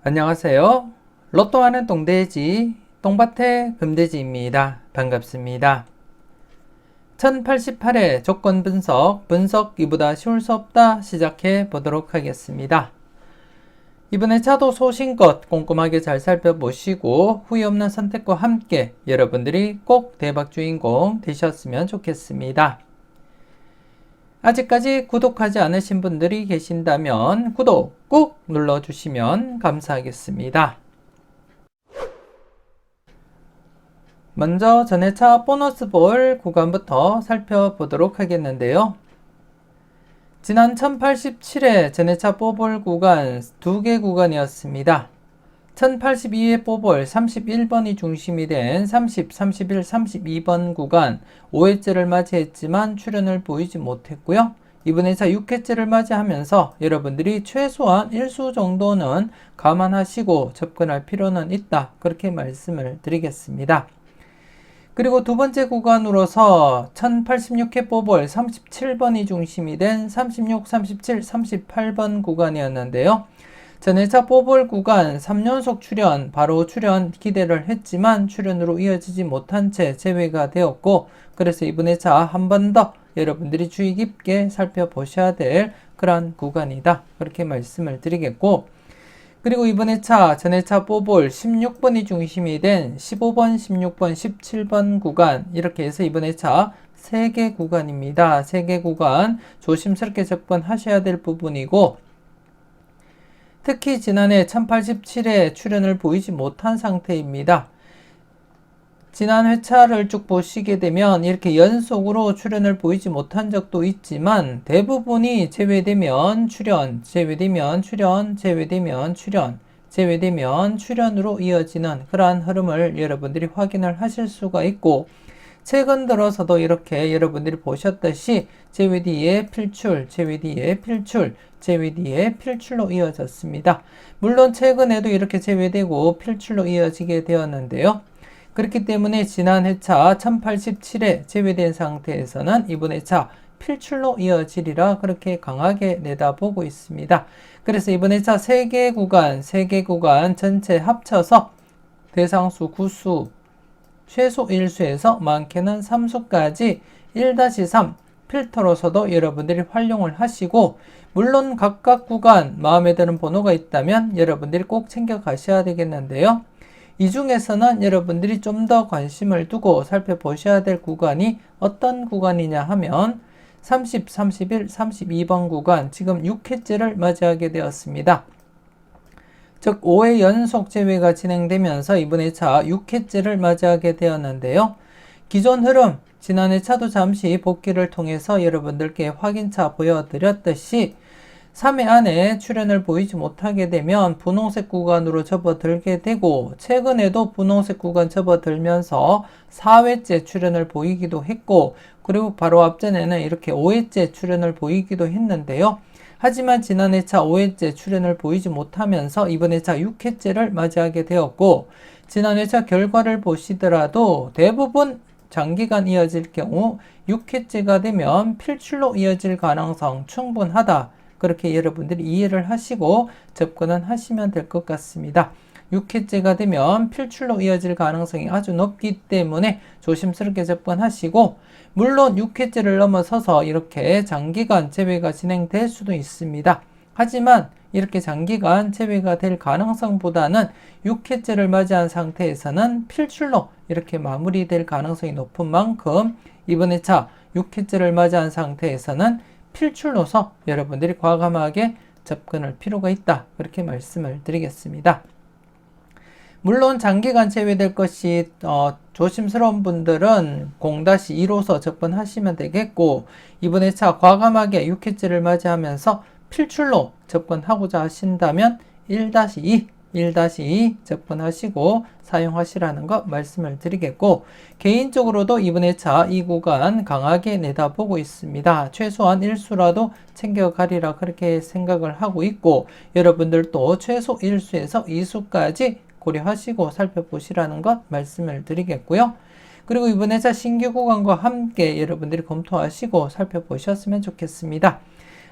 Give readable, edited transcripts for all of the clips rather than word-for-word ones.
안녕하세요. 로또하는 똥돼지, 똥밭의 금돼지입니다. 반갑습니다. 1088회 조건 분석 이보다 쉬울 수 없다 시작해 보도록 하겠습니다. 이번에 차도 소신껏 꼼꼼하게 잘 살펴보시고 후회 없는 선택과 함께 여러분들이 꼭 대박 주인공 되셨으면 좋겠습니다. 아직까지 구독하지 않으신 분들이 계신다면 구독 꾹 눌러주시면 감사하겠습니다. 먼저 전회차 보너스 볼 구간부터 살펴보도록 하겠는데요. 지난 1087회 전회차 뽀볼 구간 2개 구간이었습니다. 1082회 뽀볼 31번이 중심이 된 30, 31, 32번 구간 5회째를 맞이했지만 출현을 보이지 못했고요. 이번에 6회째를 맞이하면서 여러분들이 최소한 1수 정도는 감안하시고 접근할 필요는 있다. 그렇게 말씀을 드리겠습니다. 그리고 두 번째 구간으로서 1086회 뽀볼 37번이 중심이 된 36, 37, 38번 구간이었는데요. 전회차 뽀볼 구간 3연속 출현, 바로 출현 기대를 했지만 출현으로 이어지지 못한 채 제외가 되었고, 그래서 이번 회차 한 번 더 여러분들이 주의 깊게 살펴보셔야 될 그런 구간이다. 그렇게 말씀을 드리겠고, 그리고 이번 회차 전회차 뽀볼 16번이 중심이 된 15번, 16번, 17번 구간, 이렇게 해서 이번 회차 3개 구간입니다. 3개 구간 조심스럽게 접근하셔야 될 부분이고, 특히 지난해 1087회 출현을 보이지 못한 상태입니다. 지난 회차를 쭉 보시게 되면 이렇게 연속으로 출현을 보이지 못한 적도 있지만 대부분이 제외되면 출현, 제외되면 출현, 제외되면 출현, 제외되면 출현으로 이어지는 그러한 흐름을 여러분들이 확인을 하실 수가 있고, 최근 들어서도 이렇게 여러분들이 보셨듯이 제외 뒤에 필출, 제외 뒤에 필출, 제외 뒤에 필출로 이어졌습니다. 물론 최근에도 이렇게 제외되고 필출로 이어지게 되었는데요. 그렇기 때문에 지난 회차 1087회 제외된 상태에서는 이번 회차 필출로 이어지리라 그렇게 강하게 내다보고 있습니다. 그래서 이번 회차 3개 구간 전체 합쳐서 대상수 9수, 최소 1수에서 많게는 3수까지 1-3 필터로서도 여러분들이 활용을 하시고, 물론 각각 구간 마음에 드는 번호가 있다면 여러분들이 꼭 챙겨 가셔야 되겠는데요. 이 중에서는 여러분들이 좀 더 관심을 두고 살펴보셔야 될 구간이 어떤 구간이냐 하면 30, 31, 32번 구간, 지금 6회째를 맞이하게 되었습니다. 즉 5회 연속 제외가 진행되면서 이번 회차 6회째를 맞이하게 되었는데요. 기존 흐름, 지난 회차도 잠시 복귀를 통해서 여러분들께 확인차 보여드렸듯이 3회 안에 출현을 보이지 못하게 되면 분홍색 구간으로 접어들게 되고, 최근에도 분홍색 구간 접어들면서 4회째 출현을 보이기도 했고, 그리고 바로 앞전에는 이렇게 5회째 출현을 보이기도 했는데요. 하지만 지난 회차 5회째 출현을 보이지 못하면서 이번 회차 6회째를 맞이하게 되었고, 지난 회차 결과를 보시더라도 대부분 장기간 이어질 경우 6회째가 되면 필출로 이어질 가능성 충분하다. 그렇게 여러분들이 이해를 하시고 접근은 하시면 될 것 같습니다. 6회째가 되면 필출로 이어질 가능성이 아주 높기 때문에 조심스럽게 접근하시고, 물론 6회째를 넘어서서 이렇게 장기간 제외가 진행될 수도 있습니다. 하지만 이렇게 장기간 제외가 될 가능성보다는 6회째를 맞이한 상태에서는 필출로 이렇게 마무리될 가능성이 높은 만큼 이번 회차 6회째를 맞이한 상태에서는 필출로서 여러분들이 과감하게 접근할 필요가 있다. 그렇게 말씀을 드리겠습니다. 물론 장기간 제외될 것이 조심스러운 분들은 0-2로서 접근하시면 되겠고, 이번 회차 과감하게 6회째를 맞이하면서 필출로 접근하고자 하신다면 1-2 접근하시고 사용하시라는 거 말씀을 드리겠고, 개인적으로도 이번 회차 이 구간 강하게 내다보고 있습니다. 최소한 1수라도 챙겨가리라 그렇게 생각을 하고 있고, 여러분들도 최소 1수에서 2수까지 고려하시고 살펴보시라는 것 말씀을 드리겠고요. 그리고 이번 회차 신규 구간과 함께 여러분들이 검토하시고 살펴보셨으면 좋겠습니다.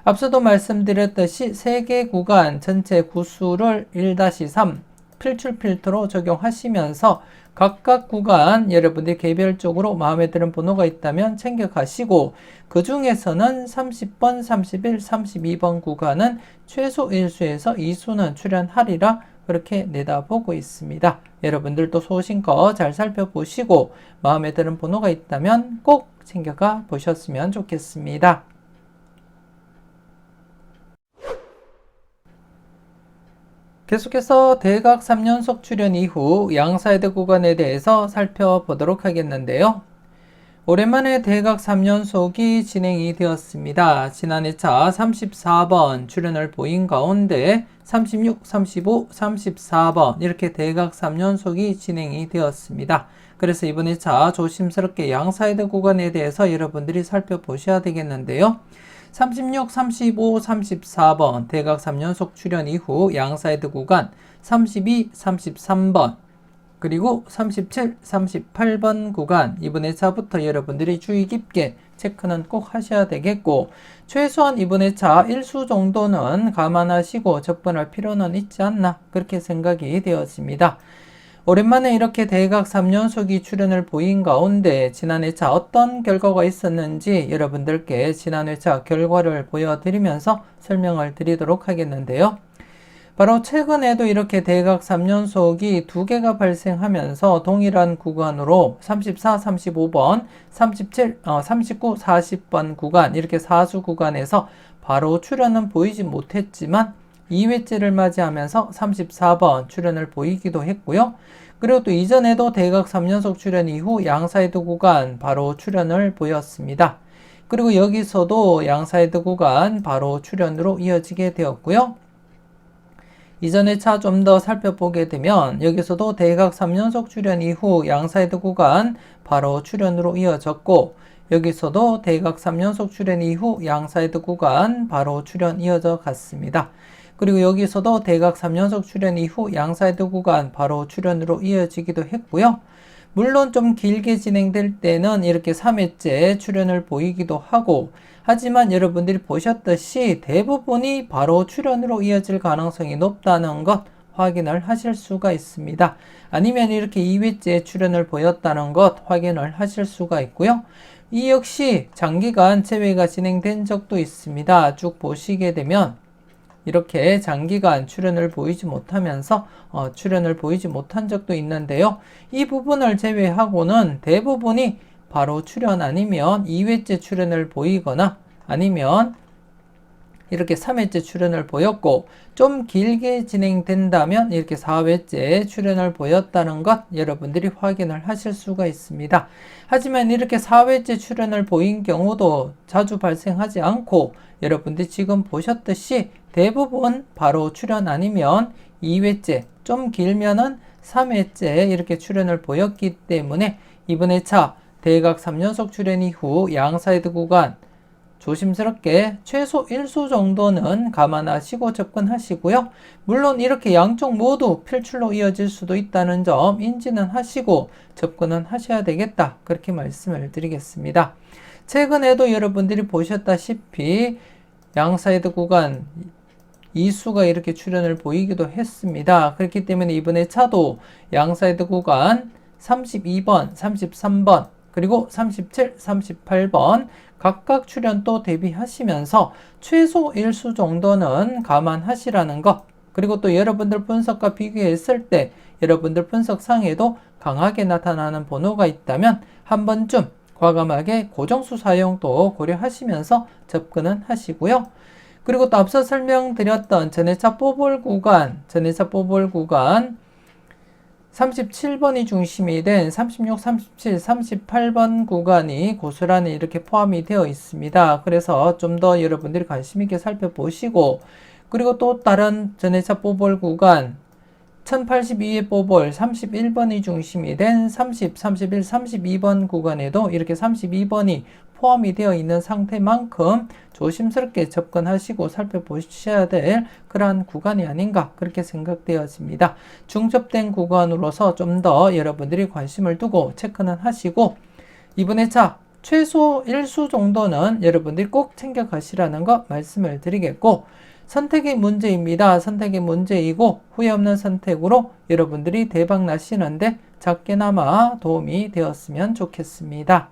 앞서도 말씀드렸듯이 3개 구간 전체 구수를 1-3 필출 필터로 적용하시면서 각각 구간 여러분들이 개별적으로 마음에 드는 번호가 있다면 챙겨가시고 그 중에서는 30번, 31, 32번 구간은 최소 1수에서 2수는 출연하리라 그렇게 내다보고 있습니다. 여러분들도 소신껏 잘 살펴보시고 마음에 드는 번호가 있다면 꼭 챙겨가 보셨으면 좋겠습니다. 계속해서 대각 3연속 출현 이후 양사이드 구간에 대해서 살펴보도록 하겠는데요. 오랜만에 대각 3연속이 진행이 되었습니다. 지난 회차 34번 출현을 보인 가운데 36, 35, 34번 이렇게 대각 3연속이 진행이 되었습니다. 그래서 이번 회차 조심스럽게 양사이드 구간에 대해서 여러분들이 살펴보셔야 되겠는데요. 36, 35, 34번 대각 3연속 출현 이후 양사이드 구간 32, 33번 그리고 37, 38번 구간 이번 회차부터 여러분들이 주의 깊게 체크는 꼭 하셔야 되겠고 최소한 이번 회차 1수 정도는 감안하시고 접근할 필요는 있지 않나 그렇게 생각이 되었습니다. 오랜만에 이렇게 대각 3연속이 출현을 보인 가운데 지난 회차 어떤 결과가 있었는지 여러분들께 지난 회차 결과를 보여드리면서 설명을 드리도록 하겠는데요. 바로 최근에도 이렇게 대각 3연속이 2개가 발생하면서 동일한 구간으로 34, 35번, 37, 39, 40번 구간 이렇게 4수 구간에서 바로 출현은 보이지 못했지만 2회째를 맞이하면서 34번 출현을 보이기도 했고요. 그리고 또 이전에도 대각 3연속 출현 이후 양사이드 구간 바로 출현을 보였습니다. 그리고 여기서도 양사이드 구간 바로 출현으로 이어지게 되었고요. 이전 회차 좀 더 살펴보게 되면 여기서도 대각 3연속 출현 이후 양사이드 구간 바로 출현으로 이어졌고 여기서도 대각 3연속 출현 이후 양사이드 구간 바로 출현 이어져 갔습니다. 그리고 여기서도 대각 3연속 출현 이후 양사이드 구간 바로 출현으로 이어지기도 했고요. 물론 좀 길게 진행될 때는 이렇게 3회째 출현을 보이기도 하고 하지만 여러분들이 보셨듯이 대부분이 바로 출현으로 이어질 가능성이 높다는 것 확인을 하실 수가 있습니다. 아니면 이렇게 2회째 출현을 보였다는 것 확인을 하실 수가 있고요. 이 역시 장기간 재회가 진행된 적도 있습니다. 쭉 보시게 되면 이렇게 장기간 출현을 보이지 못하면서 출현을 보이지 못한 적도 있는데요. 이 부분을 제외하고는 대부분이 바로 출현 아니면 2회째 출현을 보이거나 아니면 이렇게 3회째 출현을 보였고 좀 길게 진행된다면 이렇게 4회째 출현을 보였다는 것 여러분들이 확인을 하실 수가 있습니다. 하지만 이렇게 4회째 출현을 보인 경우도 자주 발생하지 않고 여러분들이 지금 보셨듯이 대부분 바로 출현 아니면 2회째 좀 길면은 3회째 이렇게 출현을 보였기 때문에 이번 회차 대각 3연속 출현 이후 양사이드 구간 조심스럽게 최소 1수 정도는 감안하시고 접근하시고요. 물론 이렇게 양쪽 모두 필출로 이어질 수도 있다는 점 인지는 하시고 접근은 하셔야 되겠다. 그렇게 말씀을 드리겠습니다. 최근에도 여러분들이 보셨다시피 양사이드 구간 2수가 이렇게 출현을 보이기도 했습니다. 그렇기 때문에 이번에 차도 양사이드 구간 32번, 33번, 그리고 37, 38번 각각 출현도 대비하시면서 최소 1수 정도는 감안하시라는 것 그리고 또 여러분들 분석과 비교했을 때 여러분들 분석상에도 강하게 나타나는 번호가 있다면 한 번쯤 과감하게 고정수 사용도 고려하시면서 접근은 하시고요. 그리고 또 앞서 설명드렸던 전회차 뽀볼 구간 37번이 중심이 된 36, 37, 38번 구간이 고스란히 이렇게 포함이 되어 있습니다. 그래서 좀 더 여러분들이 관심 있게 살펴보시고 그리고 또 다른 전회차 뽀볼 구간 1082의 뽀볼 31번이 중심이 된 30, 31, 32번 구간에도 이렇게 32번이 포함이 되어 있는 상태만큼 조심스럽게 접근하시고 살펴보셔야 될 그러한 구간이 아닌가 그렇게 생각되어집니다. 중첩된 구간으로서 좀 더 여러분들이 관심을 두고 체크는 하시고 이번 회차 최소 1수 정도는 여러분들이 꼭 챙겨 가시라는 거 말씀을 드리겠고, 선택의 문제입니다. 선택의 문제이고 후회 없는 선택으로 여러분들이 대박 나시는데 작게나마 도움이 되었으면 좋겠습니다.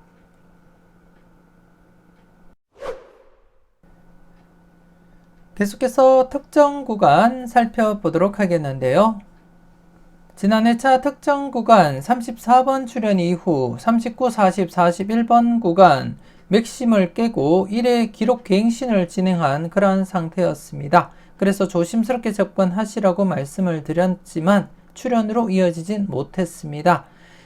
계속해서 특정 구간 살펴보도록 하겠는데요. 지난 회차 특정 구간 34번 출현 이후 39, 40, 41번 구간 맥심을 깨고 1회 기록 갱신을 진행한 그러한 상태였습니다. 그래서 조심스럽게 접근하시라고 말씀을 드렸지만 출현으로 이어지진 못했습니다.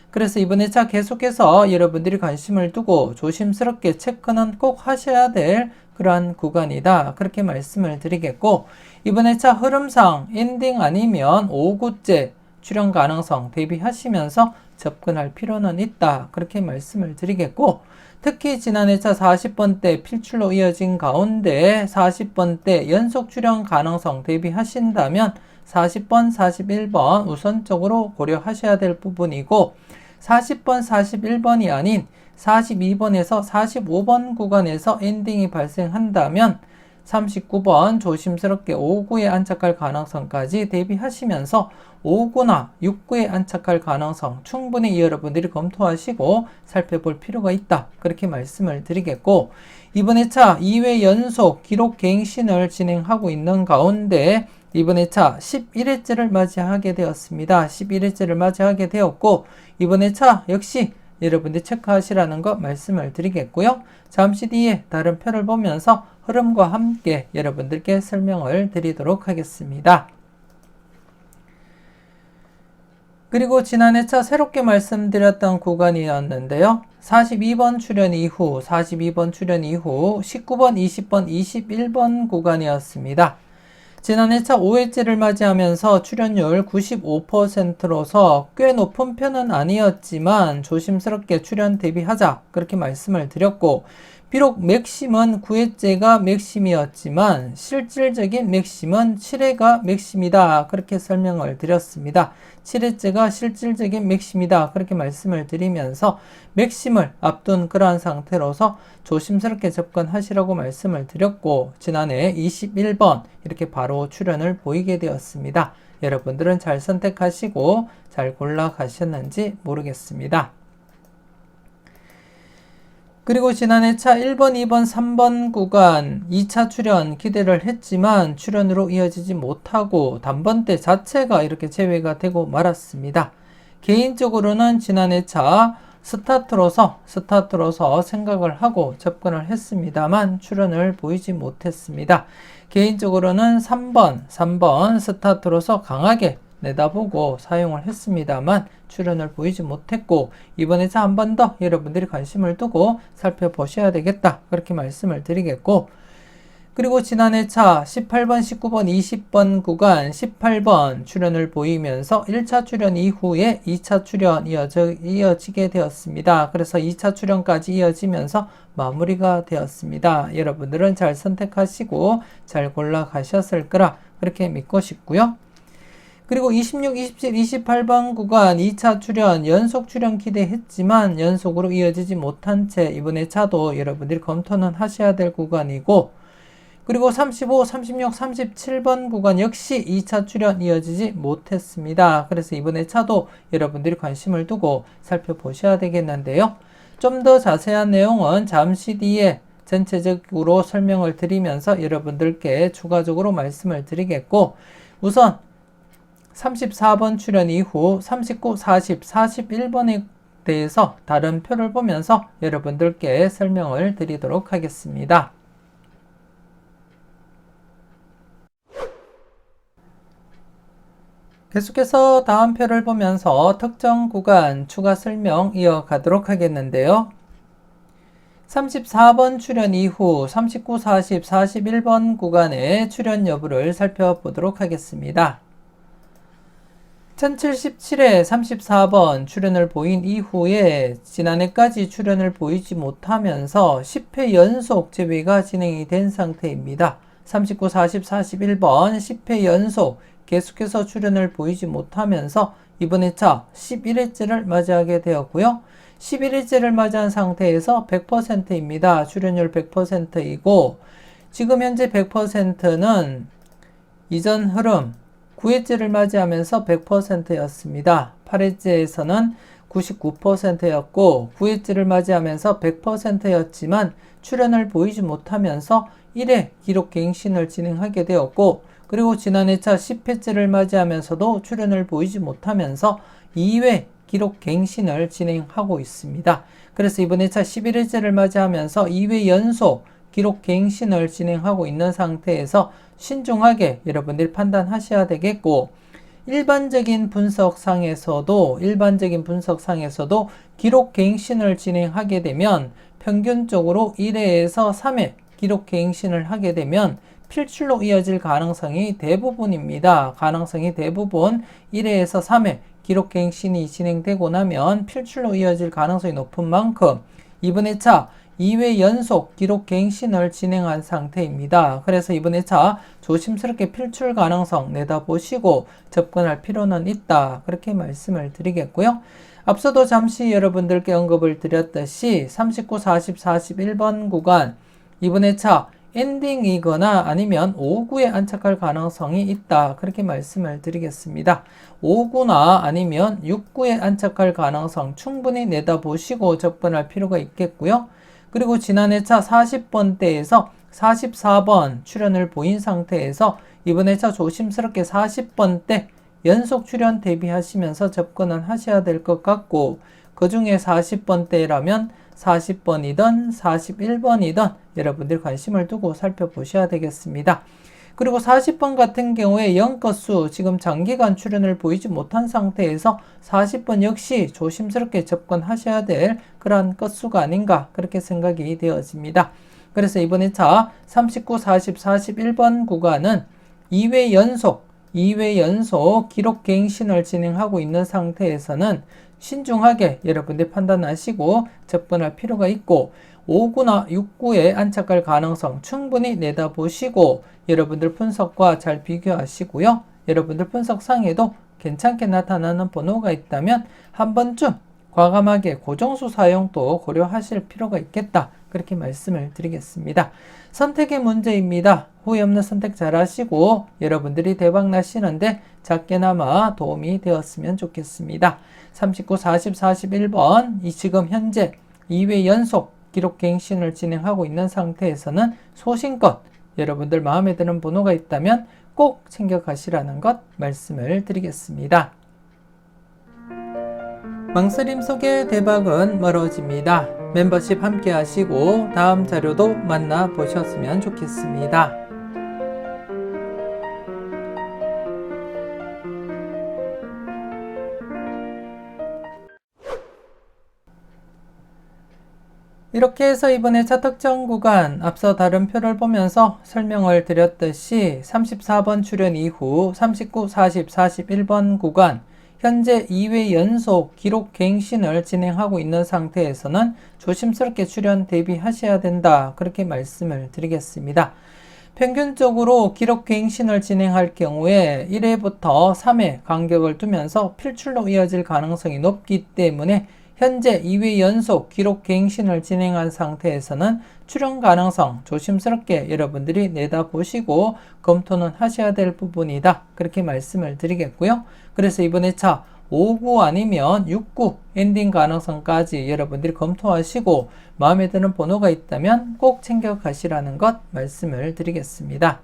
그래서 이번 회차 계속해서 여러분들이 관심을 두고 조심스럽게 체크는 꼭 하셔야 될 그러한 구간이다. 그렇게 말씀을 드리겠고, 이번 회차 흐름상 엔딩 아니면 5구째 출현 가능성 대비하시면서 접근할 필요는 있다. 그렇게 말씀을 드리겠고, 특히 지난 회차 40번 때 필출로 이어진 가운데 40번 때 연속 출현 가능성 대비하신다면 40번, 41번 우선적으로 고려하셔야 될 부분이고, 40번, 41번이 아닌 42번에서 45번 구간에서 엔딩이 발생한다면 39번 조심스럽게 5구에 안착할 가능성까지 대비하시면서 5구나 6구에 안착할 가능성 충분히 여러분들이 검토하시고 살펴볼 필요가 있다. 그렇게 말씀을 드리겠고, 이번 회차 2회 연속 기록 갱신을 진행하고 있는 가운데 이번 회차 11회째를 맞이하게 되었습니다. 11회째를 맞이하게 되었고, 이번 회차 역시 여러분들 체크하시라는 거 말씀을 드리겠고요. 잠시 뒤에 다른 표를 보면서 흐름과 함께 여러분들께 설명을 드리도록 하겠습니다. 그리고 지난 회차 새롭게 말씀드렸던 구간이었는데요. 42번 출현 이후 19번, 20번, 21번 구간이었습니다. 지난 회차 5회째를 맞이하면서 출현율 95%로서 꽤 높은 편은 아니었지만 조심스럽게 출현 대비하자 그렇게 말씀을 드렸고, 비록 맥심은 9회째가 맥심이었지만 실질적인 맥심은 7회가 맥심이다 그렇게 설명을 드렸습니다. 7회째가 실질적인 맥심이다 그렇게 말씀을 드리면서 맥심을 앞둔 그러한 상태로서 조심스럽게 접근하시라고 말씀을 드렸고, 지난해 21번 이렇게 바로 출현을 보이게 되었습니다. 여러분들은 잘 선택하시고 잘 골라 가셨는지 모르겠습니다. 그리고 지난 회차 1번, 2번, 3번 구간 2차 출현 기대를 했지만 출현으로 이어지지 못하고 단번대 자체가 이렇게 제외가 되고 말았습니다. 개인적으로는 지난 회차 스타트로서 생각을 하고 접근을 했습니다만 출현을 보이지 못했습니다. 개인적으로는 3번 스타트로서 강하게 내다보고 사용을 했습니다만 출현을 보이지 못했고, 이번 회차 한 번 더 여러분들이 관심을 두고 살펴보셔야 되겠다 그렇게 말씀을 드리겠고, 그리고 지난 회차 18번, 19번, 20번 구간 18번 출현을 보이면서 1차 출현 이후에 2차 출현 이어지게 되었습니다. 그래서 2차 출현까지 이어지면서 마무리가 되었습니다. 여러분들은 잘 선택하시고 잘 골라 가셨을 거라 그렇게 믿고 싶고요. 그리고 26, 27, 28번 구간 2차 출현, 연속 출현 기대했지만 연속으로 이어지지 못한 채 이번 회차도 여러분들이 검토는 하셔야 될 구간이고, 그리고 35, 36, 37번 구간 역시 2차 출현 이어지지 못했습니다. 그래서 이번 회차도 여러분들이 관심을 두고 살펴보셔야 되겠는데요. 좀 더 자세한 내용은 잠시 뒤에 전체적으로 설명을 드리면서 여러분들께 추가적으로 말씀을 드리겠고, 우선 34번 출현 이후 39, 40, 41번에 대해서 다른 표를 보면서 여러분들께 설명을 드리도록 하겠습니다. 계속해서 다음 표를 보면서 특정 구간 추가 설명 이어가도록 하겠는데요. 34번 출현 이후 39, 40, 41번 구간의 출현 여부를 살펴보도록 하겠습니다. 1077회 34번 출현을 보인 이후에 지난해까지 출현을 보이지 못하면서 10회 연속 제외가 진행이 된 상태입니다. 39, 40, 41번 10회 연속 계속해서 출현을 보이지 못하면서 이번 회차 11회째를 맞이하게 되었고요. 11일째를 맞이한 상태에서 100%입니다. 출연율 100%이고 지금 현재 100%는 이전 흐름 9회째를 맞이하면서 100%였습니다. 8회째에서는 99%였고 9회째를 맞이하면서 100%였지만 출연을 보이지 못하면서 1회 기록 갱신을 진행하게 되었고 그리고 지난 회차 10회째를 맞이하면서도 출연을 보이지 못하면서 2회 기록 갱신을 진행하고 있습니다. 그래서 이번 회차 11회째를 맞이하면서 2회 연속 기록 갱신을 진행하고 있는 상태에서 신중하게 여러분들이 판단하셔야 되겠고 일반적인 분석상에서도 기록 갱신을 진행하게 되면 평균적으로 1회에서 3회 기록 갱신을 하게 되면 필출로 이어질 가능성이 대부분입니다. 가능성이 대부분 1회에서 3회 기록 갱신이 진행되고 나면 필출로 이어질 가능성이 높은 만큼 이번 회차 2회 연속 기록 갱신을 진행한 상태입니다. 그래서 이번 회차 조심스럽게 필출 가능성 내다보시고 접근할 필요는 있다. 그렇게 말씀을 드리겠고요. 앞서도 잠시 여러분들께 언급을 드렸듯이 39, 40, 41번 구간 이번 회차 엔딩이거나 아니면 5구에 안착할 가능성이 있다. 그렇게 말씀을 드리겠습니다. 5구나 아니면 6구에 안착할 가능성 충분히 내다보시고 접근할 필요가 있겠고요. 그리고 지난 회차 40번대에서 44번 출연을 보인 상태에서 이번 회차 조심스럽게 40번대 연속 출연 대비하시면서 접근은 하셔야 될 것 같고 그 중에 40번대라면 40번이든 41번이든 여러분들 관심을 두고 살펴보셔야 되겠습니다. 그리고 40번 같은 경우에 영건수 지금 장기간 출연을 보이지 못한 상태에서 40번 역시 조심스럽게 접근하셔야 될 그런 건수가 아닌가 그렇게 생각이 되어집니다. 그래서 이번 회차 39, 40, 41번 구간은 2회 연속 기록 갱신을 진행하고 있는 상태에서는 신중하게 여러분들 판단하시고 접근할 필요가 있고 5구나 6구에 안착할 가능성 충분히 내다보시고 여러분들 분석과 잘 비교하시고요. 여러분들 분석상에도 괜찮게 나타나는 번호가 있다면 한 번쯤 과감하게 고정수 사용도 고려하실 필요가 있겠다. 그렇게 말씀을 드리겠습니다. 선택의 문제입니다. 후회 없는 선택 잘 하시고 여러분들이 대박 나시는데 작게나마 도움이 되었으면 좋겠습니다. 39, 40, 41번 지금 현재 2회 연속 기록 갱신을 진행하고 있는 상태에서는 소신껏 여러분들 마음에 드는 번호가 있다면 꼭 챙겨가시라는 것 말씀을 드리겠습니다. 망설임 속에 대박은 멀어집니다. 멤버십 함께 하시고 다음 자료도 만나보셨으면 좋겠습니다. 이렇게 해서 이번에 차특정 구간 앞서 다른 표를 보면서 설명을 드렸듯이 34번 출연 이후 39, 40, 41번 구간 현재 2회 연속 기록 갱신을 진행하고 있는 상태에서는 조심스럽게 출연 대비하셔야 된다. 그렇게 말씀을 드리겠습니다. 평균적으로 기록 갱신을 진행할 경우에 1회부터 3회 간격을 두면서 필출로 이어질 가능성이 높기 때문에 현재 2회 연속 기록 갱신을 진행한 상태에서는 출연 가능성 조심스럽게 여러분들이 내다보시고 검토는 하셔야 될 부분이다. 그렇게 말씀을 드리겠고요. 그래서 이번 회차 5구 아니면 6구 엔딩 가능성까지 여러분들이 검토하시고 마음에 드는 번호가 있다면 꼭 챙겨가시라는 것 말씀을 드리겠습니다.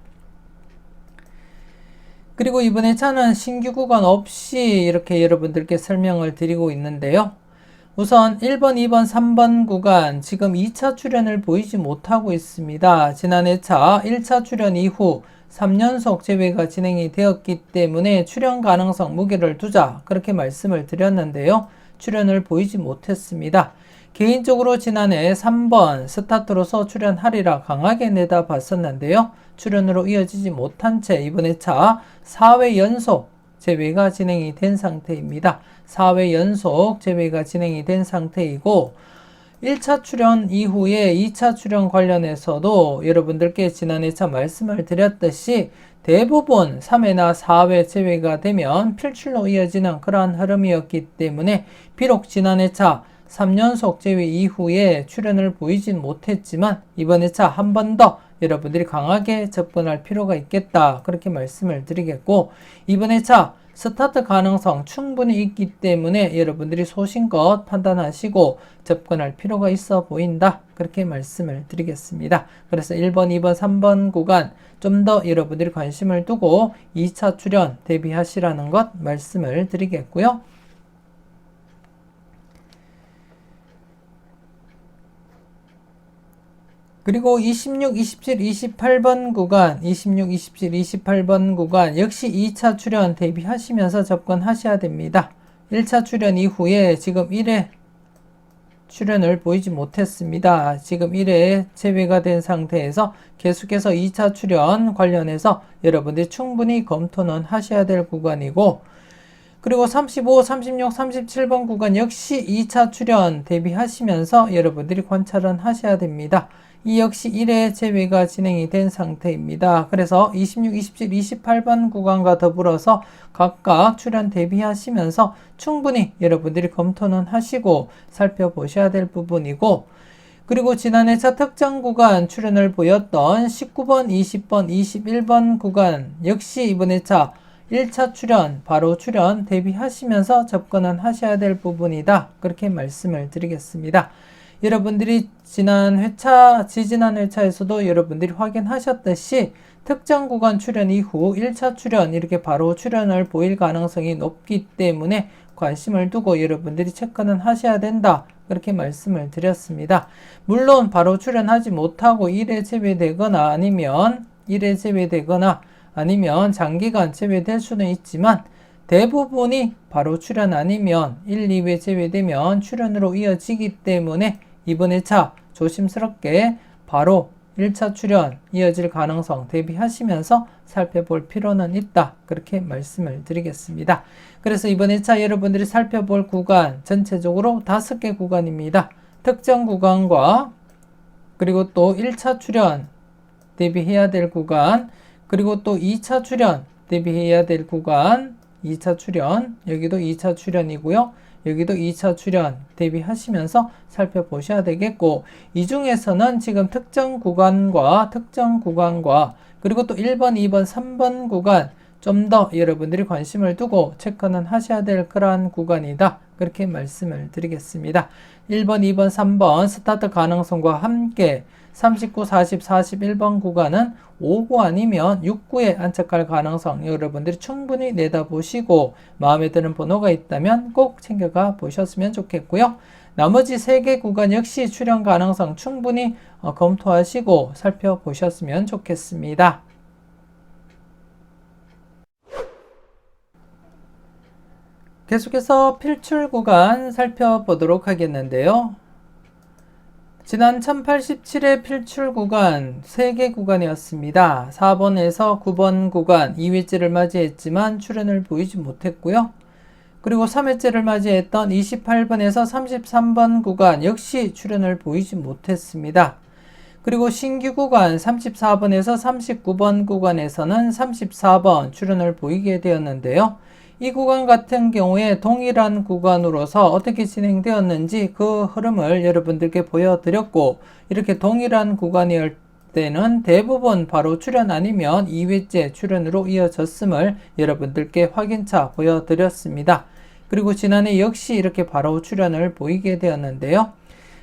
그리고 이번 회차는 신규 구간 없이 이렇게 여러분들께 설명을 드리고 있는데요. 우선 1번, 2번, 3번 구간 지금 2차 출연을 보이지 못하고 있습니다. 지난 회차 1차 출연 이후 3연속 제외가 진행이 되었기 때문에 출연 가능성 무게를 두자 그렇게 말씀을 드렸는데요. 출연을 보이지 못했습니다. 개인적으로 지난해 3번 스타트로서 출연하리라 강하게 내다봤었는데요. 출연으로 이어지지 못한 채 이번 회차 4회 연속 제외가 진행이 된 상태입니다. 4회 연속 제외가 진행이 된 상태이고 1차 출연 이후에 2차 출연 관련해서도 여러분들께 지난 회차 말씀을 드렸듯이 대부분 3회나 4회 제외가 되면 필출로 이어지는 그러한 흐름이었기 때문에 비록 지난 회차 3연속 제외 이후에 출연을 보이진 못했지만 이번 회차 한 번 더 여러분들이 강하게 접근할 필요가 있겠다. 그렇게 말씀을 드리겠고, 이번 회차 스타트 가능성 충분히 있기 때문에 여러분들이 소신껏 판단하시고 접근할 필요가 있어 보인다. 그렇게 말씀을 드리겠습니다. 그래서 1번, 2번, 3번 구간 좀 더 여러분들이 관심을 두고 2차 출연 대비하시라는 것 말씀을 드리겠고요. 그리고 26, 27, 28번 구간, 26, 27, 28번 구간 역시 2차 출연 대비하시면서 접근하셔야 됩니다. 1차 출연 이후에 지금 1회 출연을 보이지 못했습니다. 지금 1회에 제외가 된 상태에서 계속해서 2차 출연 관련해서 여러분들이 충분히 검토는 하셔야 될 구간이고, 그리고 35, 36, 37번 구간 역시 2차 출연 대비하시면서 여러분들이 관찰은 하셔야 됩니다. 이 역시 1회 제외가 진행이 된 상태입니다. 그래서 26, 27, 28번 구간과 더불어서 각각 출연 대비하시면서 충분히 여러분들이 검토는 하시고 살펴보셔야 될 부분이고, 그리고 지난 회차 특정 구간 출연을 보였던 19번, 20번, 21번 구간 역시 이번 회차 1차 출연, 바로 출연 대비하시면서 접근은 하셔야 될 부분이다. 그렇게 말씀을 드리겠습니다. 여러분들이 지난 회차에서도 여러분들이 확인하셨듯이 특정 구간 출연 이후 1차 출연 이렇게 바로 출연을 보일 가능성이 높기 때문에 관심을 두고 여러분들이 체크는 하셔야 된다. 그렇게 말씀을 드렸습니다. 물론 바로 출연하지 못하고 1회 제외되거나 아니면 장기간 제외될 수는 있지만 대부분이 바로 출연 아니면 1, 2회 제외되면 출연으로 이어지기 때문에 이번 회차 조심스럽게 바로 1차 출연 이어질 가능성 대비하시면서 살펴볼 필요는 있다. 그렇게 말씀을 드리겠습니다. 그래서 이번 회차 여러분들이 살펴볼 구간 전체적으로 5개 구간입니다. 특정 구간과 그리고 또 1차 출연 대비해야 될 구간, 그리고 또 2차 출연 대비해야 될 구간, 2차 출연, 여기도 2차 출연이고요. 여기도 2차 출연 대비하시면서 살펴보셔야 되겠고, 이 중에서는 지금 특정 구간과 그리고 또 1번, 2번, 3번 구간 좀 더 여러분들이 관심을 두고 체크는 하셔야 될 그러한 구간이다. 그렇게 말씀을 드리겠습니다. 1번, 2번, 3번 스타트 가능성과 함께 39, 40, 41번 구간은 5구 아니면 6구에 안착할 가능성 여러분들이 충분히 내다보시고 마음에 드는 번호가 있다면 꼭 챙겨가 보셨으면 좋겠고요. 나머지 3개 구간 역시 출연 가능성 충분히 검토하시고 살펴보셨으면 좋겠습니다. 계속해서 필출 구간 살펴보도록 하겠는데요. 지난 1087회 필출 구간 3개 구간이었습니다. 4번에서 9번 구간 2회째를 맞이했지만 출연을 보이지 못했고요. 그리고 3회째를 맞이했던 28번에서 33번 구간 역시 출연을 보이지 못했습니다. 그리고 신규 구간 34번에서 39번 구간에서는 34번 출연을 보이게 되었는데요. 이 구간 같은 경우에 동일한 구간으로서 어떻게 진행되었는지 그 흐름을 여러분들께 보여드렸고, 이렇게 동일한 구간일 때는 대부분 바로 출연 아니면 2회째 출연으로 이어졌음을 여러분들께 확인차 보여드렸습니다. 그리고 지난해 역시 이렇게 바로 출연을 보이게 되었는데요.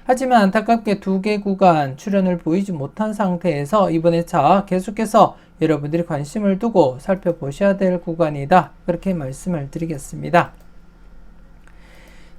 하지만 안타깝게 2개 구간 출연을 보이지 못한 상태에서 이번 회차 계속해서 여러분들이 관심을 두고 살펴보셔야 될 구간이다. 그렇게 말씀을 드리겠습니다.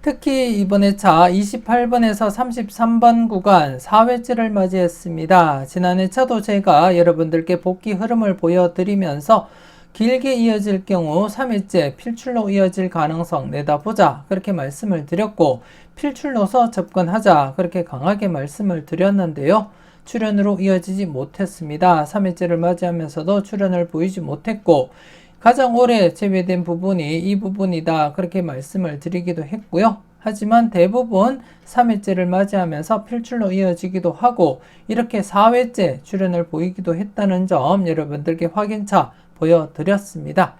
특히 이번 회차 28번에서 33번 구간 4회째를 맞이했습니다. 지난 회차도 제가 여러분들께 복귀 흐름을 보여드리면서 길게 이어질 경우 3회째 필출로 이어질 가능성 내다보자 그렇게 말씀을 드렸고, 필출로서 접근하자 그렇게 강하게 말씀을 드렸는데요. 출연으로 이어지지 못했습니다. 3회째를 맞이하면서도 출연을 보이지 못했고, 가장 오래 제외된 부분이 이 부분이다 그렇게 말씀을 드리기도 했고요. 하지만 대부분 3회째를 맞이하면서 필출로 이어지기도 하고 이렇게 4회째 출연을 보이기도 했다는 점 여러분들께 확인차 보여드렸습니다.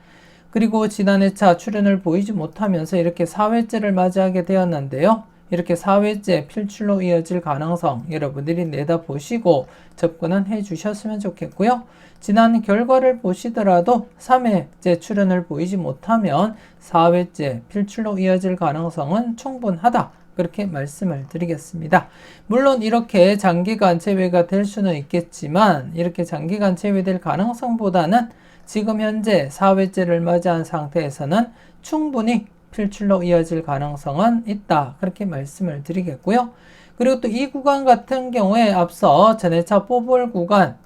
그리고 지난 회차 출연을 보이지 못하면서 이렇게 4회째를 맞이하게 되었는데요. 이렇게 4회째 필출로 이어질 가능성 여러분들이 내다보시고 접근은 해 주셨으면 좋겠고요. 지난 결과를 보시더라도 3회째 출현을 보이지 못하면 4회째 필출로 이어질 가능성은 충분하다. 그렇게 말씀을 드리겠습니다. 물론 이렇게 장기간 제외가 될 수는 있겠지만 이렇게 장기간 제외될 가능성보다는 지금 현재 4회째를 맞이한 상태에서는 충분히 필출로 이어질 가능성은 있다. 그렇게 말씀을 드리겠고요. 그리고 또 이 구간 같은 경우에 앞서 전해차 뽑을 구간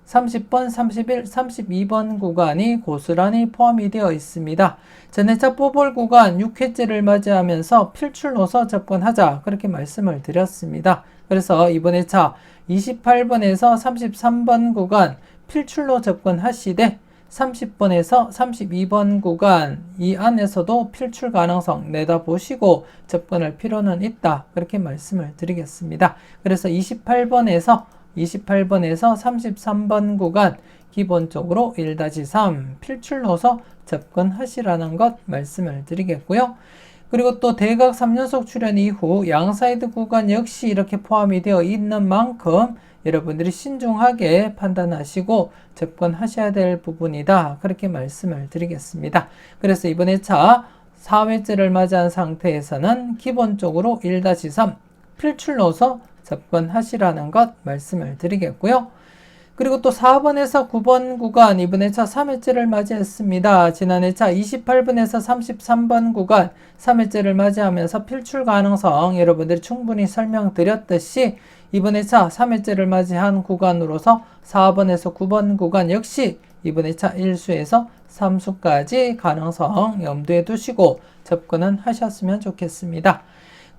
30번, 31, 32번 구간이 고스란히 포함이 되어 있습니다. 전해차 뽑을 구간 6회째를 맞이하면서 필출로서 접근하자 그렇게 말씀을 드렸습니다. 그래서 이번 회차 28번에서 33번 구간 필출로 접근하시되 30번에서 32번 구간 이 안에서도 필출 가능성 내다보시고 접근할 필요는 있다. 그렇게 말씀을 드리겠습니다. 그래서 28번에서 33번 구간 기본적으로 1-3 필출로서 접근하시라는 것 말씀을 드리겠고요. 그리고 또 대각 3연속 출현 이후 양사이드 구간 역시 이렇게 포함이 되어 있는 만큼 여러분들이 신중하게 판단하시고 접근하셔야 될 부분이다. 그렇게 말씀을 드리겠습니다. 그래서 이번 회차 4회째를 맞이한 상태에서는 기본적으로 1-3 필출로서 접근하시라는 것 말씀을 드리겠고요. 그리고 또 4번에서 9번 구간 이번 회차 3회째를 맞이했습니다. 지난 회차 28번에서 33번 구간 3회째를 맞이하면서 필출 가능성 여러분들이 충분히 설명드렸듯이 이번 회차 3회째를 맞이한 구간으로서 4번에서 9번 구간 역시 이번 회차 1수에서 3수까지 가능성 염두에 두시고 접근은 하셨으면 좋겠습니다.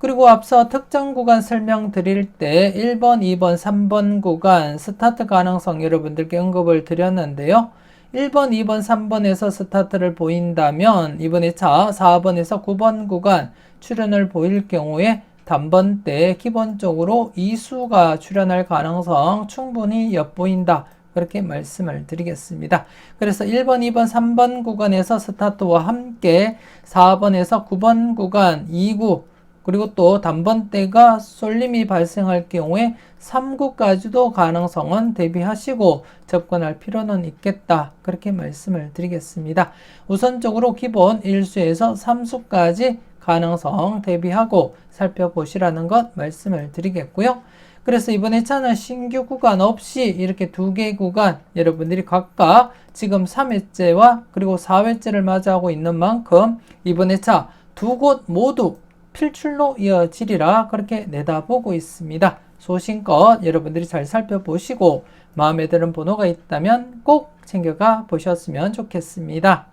그리고 앞서 특정 구간 설명드릴 때 1번, 2번, 3번 구간 스타트 가능성 여러분들께 언급을 드렸는데요. 1번, 2번, 3번에서 스타트를 보인다면 이번 회차 4번에서 9번 구간 출현을 보일 경우에 단번 때 기본적으로 2수가 출현할 가능성 충분히 엿보인다. 그렇게 말씀을 드리겠습니다. 그래서 1번, 2번, 3번 구간에서 스타트와 함께 4번에서 9번 구간 2구 그리고 또 단번대가 쏠림이 발생할 경우에 3구까지도 가능성은 대비하시고 접근할 필요는 있겠다. 그렇게 말씀을 드리겠습니다. 우선적으로 기본 1수에서 3수까지 가능성 대비하고 살펴보시라는 것 말씀을 드리겠고요. 그래서 이번 회차는 신규 구간 없이 이렇게 2개 구간 여러분들이 각각 지금 3회째와 그리고 4회째를 맞이하고 있는 만큼 이번 회차 두 곳 모두 필출로 이어지리라 그렇게 내다보고 있습니다. 소신껏 여러분들이 잘 살펴보시고 마음에 드는 번호가 있다면 꼭 챙겨가 보셨으면 좋겠습니다.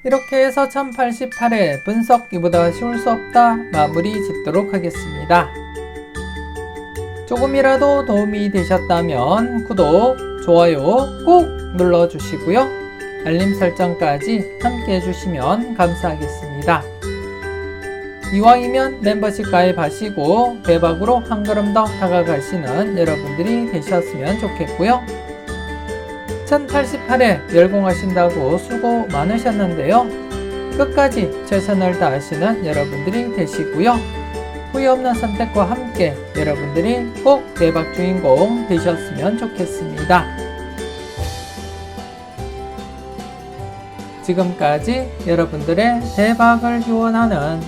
이렇게 해서 1088회 분석 이보다 쉬울 수 없다 마무리 짓도록 하겠습니다. 조금이라도 도움이 되셨다면 구독, 좋아요 꼭 눌러주시고요. 알림 설정까지 함께 해주시면 감사하겠습니다. 이왕이면 멤버십 가입하시고 대박으로 한 걸음 더 다가가시는 여러분들이 되셨으면 좋겠고요. 1088회 열공하신다고 수고 많으셨는데요. 끝까지 최선을 다하시는 여러분들이 되시고요. 후회 없는 선택과 함께 여러분들이 꼭 대박 주인공 되셨으면 좋겠습니다. 지금까지 여러분들의 대박을 기원하는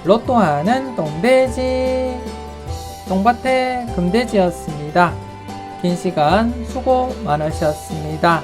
로또하는 똥돼지 똥밭의 금돼지였습니다. 긴 시간 수고 많으셨습니다.